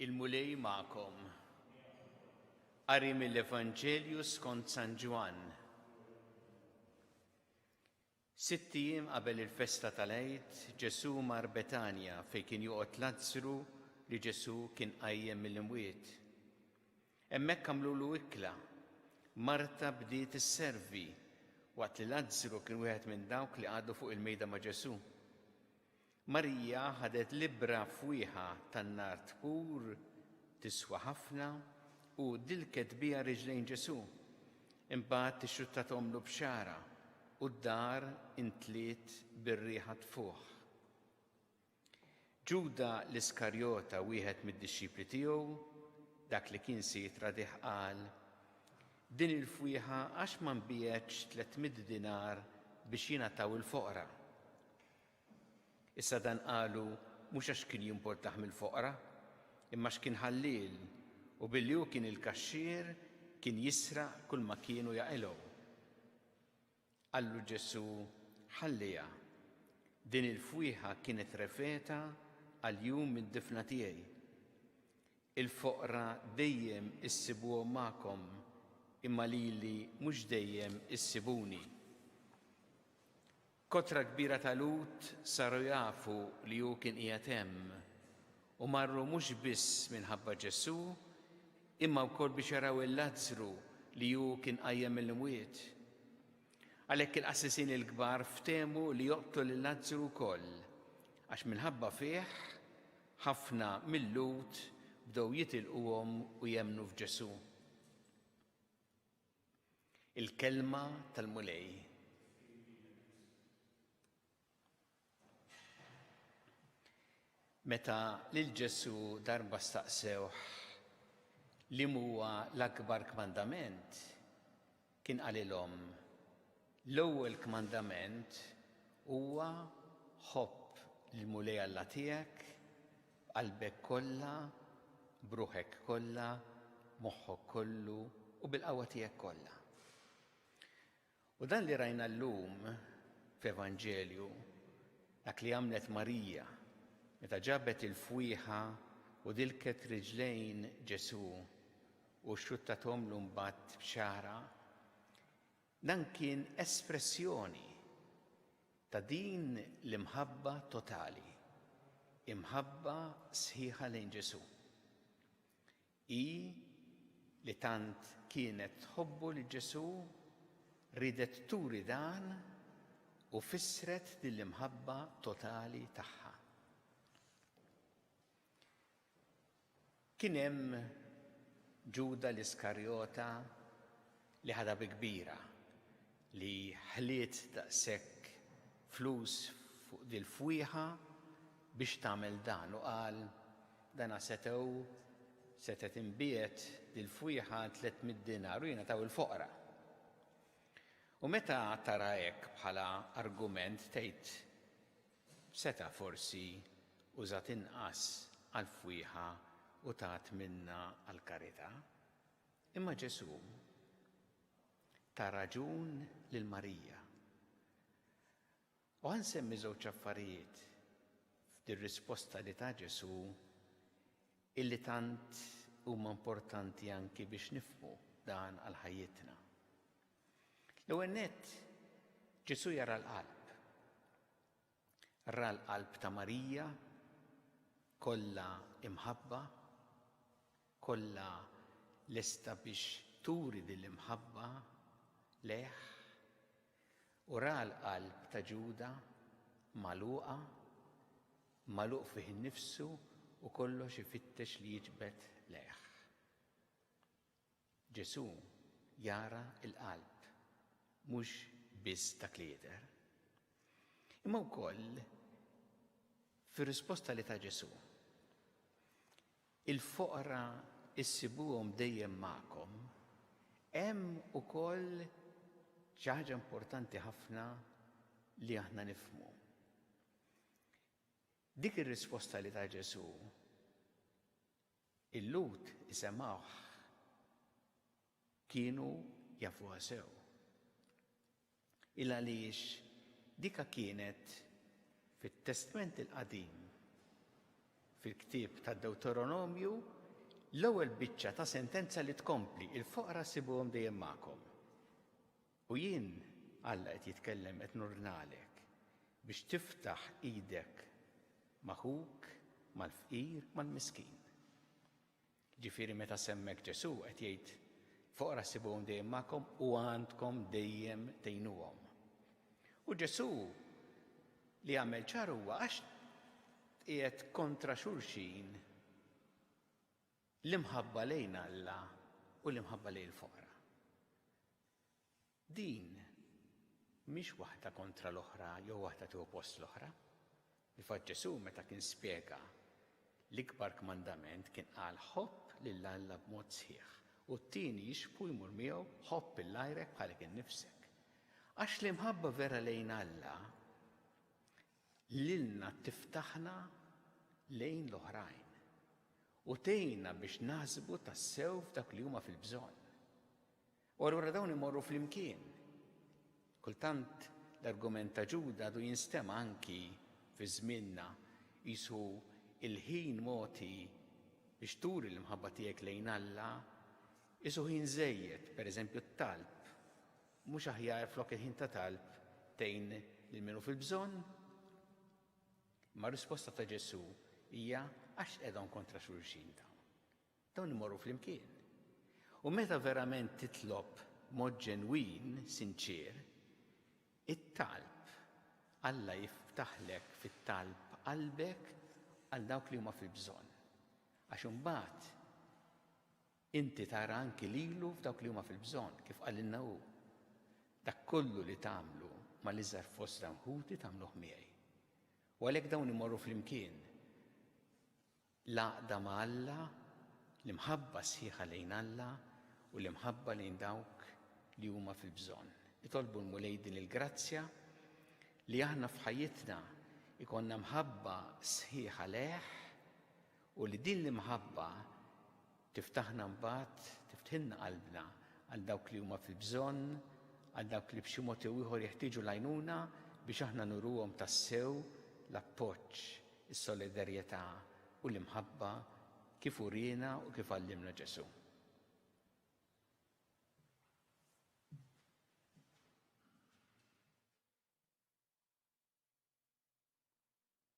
Il-mulej ma'kom. Qari mill-Evanġelju skont San Ġwan. 6 ijiem qabel il-festa tal-Għid, Ġesu mar Betanja fejn kien joqgħod Lażru li Ġesu kien qajjem mill-imwiet. Hemmhekk għamlulu ikla. Marta bdiet isservi waqt li Lażru kien wieħed minn dawk li qagħdu fuq il-mejda ma' Ġesu. Marija ħadet libra fwieħa tan-nard pur tiswa ħafna u dilket biha riġlejn Ġesu. Imbagħad tixruttathomlu b'xara u d-dar intliet bir-riħa tfuħ. Ġuda l-Iskarjota, wieħed mid-dixxipli tiegħu, dak li kien se jitradih qal: din il-fwieħa għax ma nbiegħetx 300 dinar biex jingħataw il-foqra. Issa dan qalu mhux għax kien jimportah mill-foqra, imma x'kien ħallil u billi hu kien il-kaxxier kien jisraq kull ma kienu jaqilgħu. Qallu Ġesu: ħalliha, din il-fwieħa kienet refeta għal-jum mid-difna tiegħi. Il-foqra dejjem issibuhom magħkom, imma lili mhux dejjem issibuni. Kotra kbira ta' Lut saru jafu li hu kien qiegħed hemm u marru mhux biss minħabba Ġesu, imma wkoll biex jaraw il-Lażru li hu kien qajjem mill-imwiet. Għalhekk il-qassisin il-kbar ftehmu li joqtlu lil Lażru wkoll, għax minħabba fih ħafna mill-Lut bdew jitilquhom u jemmnu f'Ġesu. Il-kelma tal-mulej. Meta lil Ġesu darba staqsewh li huwa l-akbar kmandament, kien qalilhom: l-ewwel kmandament huwa ħobb lill-mulej Alla tiegħek b'qalbek kollha, b'ruħek kollha, b'moħħok kollu u bil-qawwa tiegħek kollha. U dan li rajna llum f'Evanġelju, dak li għamlet Marija meta ġabet il-fwieħa u dilket riġlejn Ġesu u xruttathomlu mbagħad b'xara, dan kien espressjoni ta' din l-imħabba totali, imħabba sħiħa lejn Ġesu. Hi li tant kienet tħobbu lil Ġesu ridet turi dan u fissret din l-imħabba totali tagħha. Kien hemm Ġuda l-Iskarjota li ħadha bi kbira li ħliet daqshekk flus fuq dil-fwieħa biex tagħmel dan u qal: dana setet inbiegħet dil-fwieħa 300 dinar u jingħataw il-foqra. U meta tara hekk bħala argument tgħid seta' forsi użat inqas għall-fwieħa u tat minnha għall-karità. Imma Ġesu ta' raġun lil Marija. U ħansemmi żewġ affarijiet f'dir-risposta li ta' Ġesu illi tant huma importanti anki biex nifhmu dan għal ħajjitna. L-ewwel nett Ġesu jara l-qalb. Ra l-qalb ta' Marija kollha imħabba, kollha lesta biex turi din l-imħabba leħ, u ra l-qalb ta' Ġuda magħluq fih innifsu u kollox ifittex li jiġbed leħ. Ġesu jara l-qalb, mhux biss dak li jidher. Imma wkoll fir-risposta li ta' Ġesu: il-foqra issibuhom dejjem magħkom, hemm ukoll xi ħaġa importanti ħafna li aħna nifhmu. Dik ir-risposta li ta' Ġesu il-Lut isemgħuh kienu jafuha sew. Il għaliex dika kienet fit-Testament il-Qadim fil-ktieb tad-Deuteronomju l-ewwel biċċa ta' sentenza li tkompli il-foqra sibuhom dejjem magħkom. U jien Alla qed jitkellem qed nurnalek biex tiftaħ idek maħuk mal-fqir mal-miskin. Ġifieri meta semmek Ġesu qed jgħid foqra sibuhom dejjem magħkom u għandkom dejjem tgħinuhom. U Ġesu li għamel ċar huwa għax qiegħed kontra xulxin l-imħabba lejn Alla u l-imħabba lejn il-foqra. Din mhix waħda kontra l-oħra jew waħda tieħu post l-oħra. Infatti Ġesu meta kien spjega l-ikbar kmandament kien qal ħobb lil Alla b'mod sħiħ u t-tieni jixbu jmur miegħu ħobb il-lajrek bħalek innifsek. Għax l-imħabba vera lejn Alla lilna tiftaħna lejn l-oħrajn u tgħinna biex naħsbu tassew f'dak li huma fil-bżonn. U allura dawn imorru flimkien. Kultant l-argument ta' Ġuda għadu jinstema' anki fi żmienna qisu il-ħin mogħti biex turi l-imħabba tiegħek lejn Alla qisu ħin żejjed, pereżempju t-talb. Mhux aħjar flok il-ħin ta' talb tgħin lil min hu fil-bżonn? Ma risposta ta' Ġesu hija għax qegħdhom kontra xulxin dawn. Dawn imorru flimkien. U meta verament titlob mod ġenwin, sinċir, it-talb Alla jiftaħlek fit-talb qalbek għal dawk li huma fil-bżonn. Għax imbagħad inti tara anki lilu f'dawk li huma fil-bżonn kif qalilna hu. Dak kollu li tagħmlu mal-iżgħar fost ħuti tagħmluh miegħi. U għalhekk dawn imorru flimkien. L-għaqda ma' Alla, l-imħabba sħiħa lejn Alla u l-imħabba lejn dawk li huma fil-bżonn. Itolbu l-mulej din il-grazzja li aħna f'ħajjitna ikonna mħabba sħiħa leħ u li din l-imħabba tiftaħna mbagħad tiftħilna qalbna għal dawk li huma fil-bżonn, għal dawk li b'xi mod jew ieħor jeħtieġu l-għajnuna biex aħna nuruhom tassew l-appoġġ, is-solidarjetà u l-imħabba kif urina u kif għallimna Ġesu.